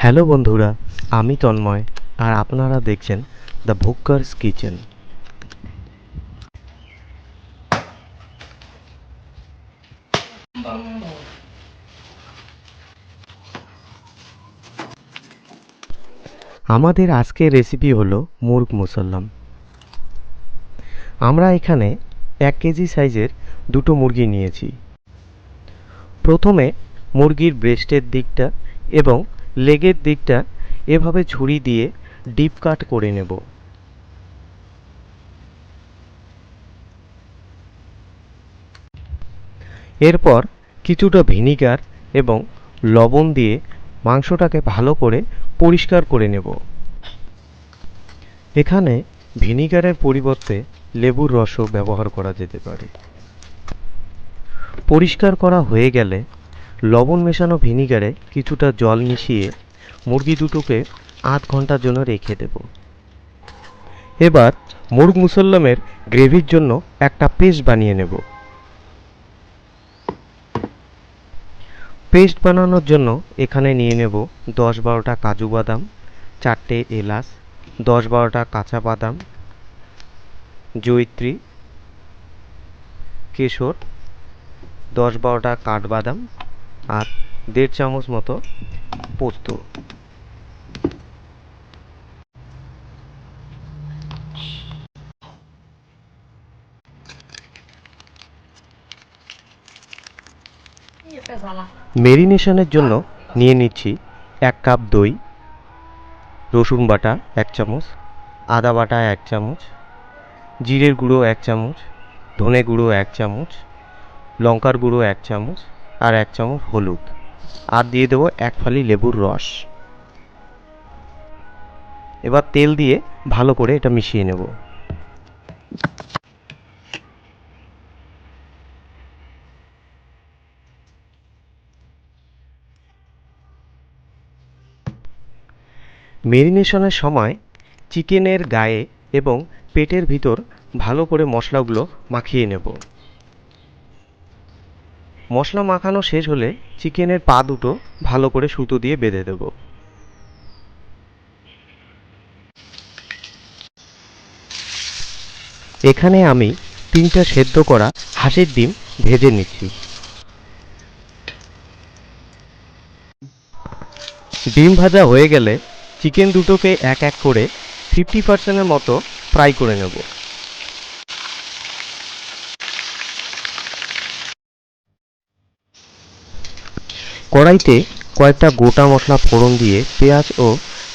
Hello বন্ধুরা, আমি তন্ময় আর আপনারা দেখছেন দ্য ভুক্কারস কিচেন। আমাদের আজকের রেসিপি হলো মুরগ মুসাল্লাম। আমরা এখানে 1 কেজি সাইজের দুটো মুরগি নিয়েছি। প্রথমে মুরগির ব্রেস্টের দিকটা এবং লেগের দিকটা এভাবে ছুরি দিয়ে ডিপ কাট করে নেব। এরপর কিছুটা ভিনিগার এবং লবণ দিয়ে মাংসটাকে ভালো করে পরিষ্কার করে নেব। এখানে ভিনিগারের পরিবর্তে লেবুর রসও ব্যবহার করা যেতে পারে। পরিষ্কার করা হয়ে গেলে লবণ মেশানো ভিনিগারে কিছুটা জল মিশিয়ে মুরগি দুটোকে আধ ঘন্টার জন্য রেখে দেব। এবার মুরগ মুসল্লামের গ্রেভির জন্য একটা পেস্ট বানিয়ে নেব। পেস্ট বানানোর জন্য এখানে নিয়ে নেব 10-12টা কাজু বাদাম, 4টে এলাচ, 10-12টা কাঁচা বাদাম, জয়িত্রী, কেশর, 10-12টা কাঠবাদাম আর 1.5 চামচ মতো পোস্ত। মেরিনেশনের জন্য নিয়ে নিচ্ছি 1 কাপ দই, রসুন বাটা 1 চামচ, আদা বাটা 1 চামচ, জিরের গুঁড়ো 1 চামচ, ধনে গুঁড়ো 1 চামচ, লঙ্কার গুঁড়ো 1 চামচ আর 1 চামচ হলুদ, আর দিয়ে দেবো 1 ফালি লেবুর রস। এবার তেল দিয়ে ভালো করে এটা মিশিয়ে নেব। মেরিনেশনের সময় চিকেনের গায়ে এবং পেটের ভিতর ভালো করে মশলাগুলো মাখিয়ে নেব। মশলা মাখানো শেষ হলে চিকেনের পা দুটো ভালো করে সুতো দিয়ে বেঁধে দেব। এখানে আমি 3টা সেদ্ধ করা হাঁসের ডিম ভেজে নিচ্ছি। ডিম ভাজা হয়ে গেলে চিকেন দুটোকে এক এক করে 50%-এর মতো ফ্রাই করে নেব। কড়াইতে কয়েকটা গোটা মশলা ফোড়ন দিয়ে পেঁয়াজ ও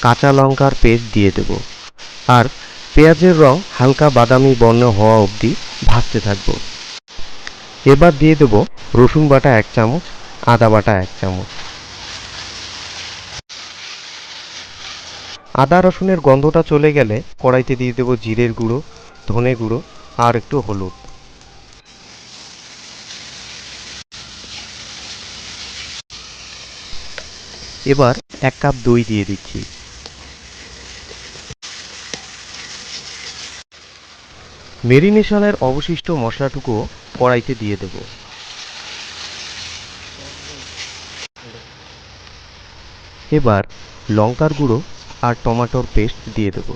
কাঁচা লঙ্কার পেস্ট দিয়ে দেব আর পেঁয়াজের রং হালকা বাদামি বর্ণ হওয়া অবধি ভাজতে থাকবো। এবার দিয়ে দেব রসুন বাটা 1 চামচ, আদা বাটা 1 চামচ। আদা রসুনের গন্ধটা চলে গেলে কড়াইতে দিয়ে দেব জিরের গুঁড়ো, ধনে গুঁড়ো আর একটু হলুদ। এবার 1 কাপ দই দিয়ে দিচ্ছি। মেরিনেশনের অবশিষ্ট মশলাটুকুও কড়াইতে দিয়ে দেব। এবার লঙ্কার গুঁড়ো আর টমেটোর পেস্ট দিয়ে দেব।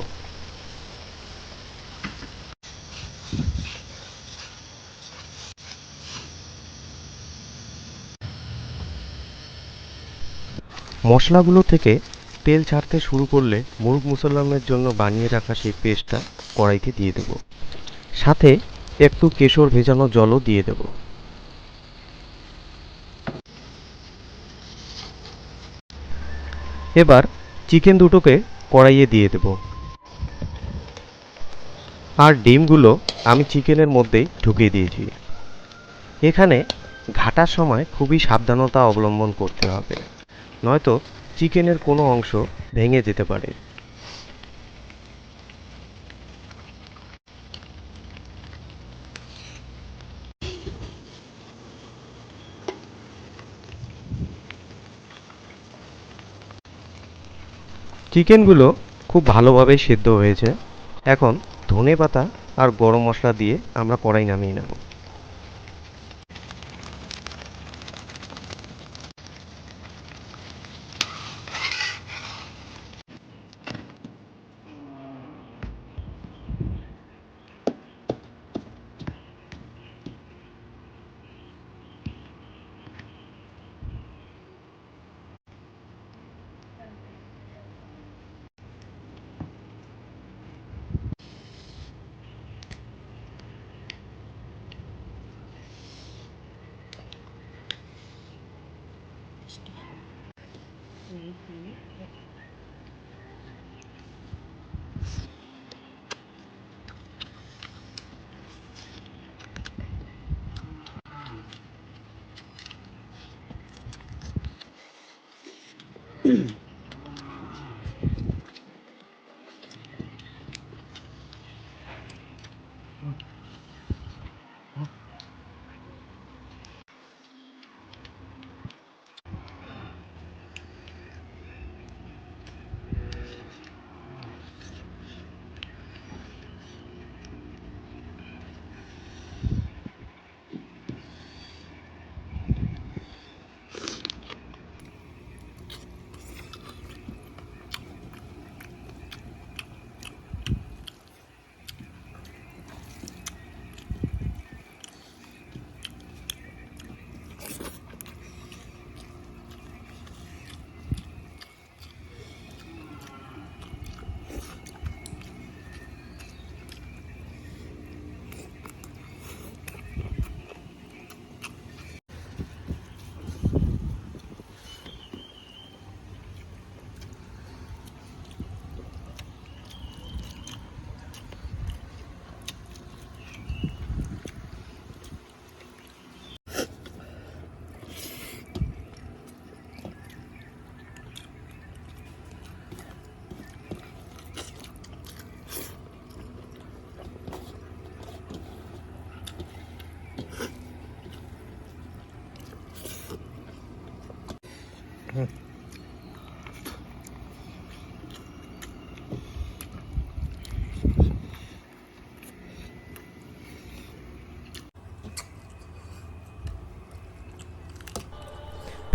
মশলাগুলো থেকে তেল ছাড়তে শুরু করলে মুরগ মুসল্লামের জন্য বানিয়ে রাখা সেই পেস্টটা কড়াইতে দিয়ে দেব। সাথে একটু কেশর ভেজানো জলও দিয়ে দেব। এবার চিকেন দুটোকে কড়াইয়ে দিয়ে দেব আর ডিমগুলো আমি চিকেনের মধ্যেই ঢুকিয়ে দিয়েছি। এখানে ঘাটার সময় খুবই সাবধানতা অবলম্বন করতে হবে, নয়তো চিকেনের কোনো অংশ ভেঙে যেতে পারে। চিকেনগুলো খুব ভালোভাবে সেদ্ধ হয়েছে। এখন ধনেপাতা আর গরম মশলা দিয়ে আমরা কড়াই নামিয়ে নেব। মিষ্টি।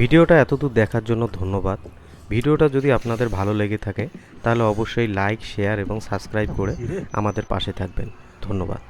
ভিডিওটা এতদূর দেখার জন্য ধন্যবাদ। ভিডিওটা যদি আপনাদের ভালো লেগে থাকে তাহলে অবশ্যই লাইক, শেয়ার এবং সাবস্ক্রাইব করে আমাদের পাশে থাকবেন। ধন্যবাদ।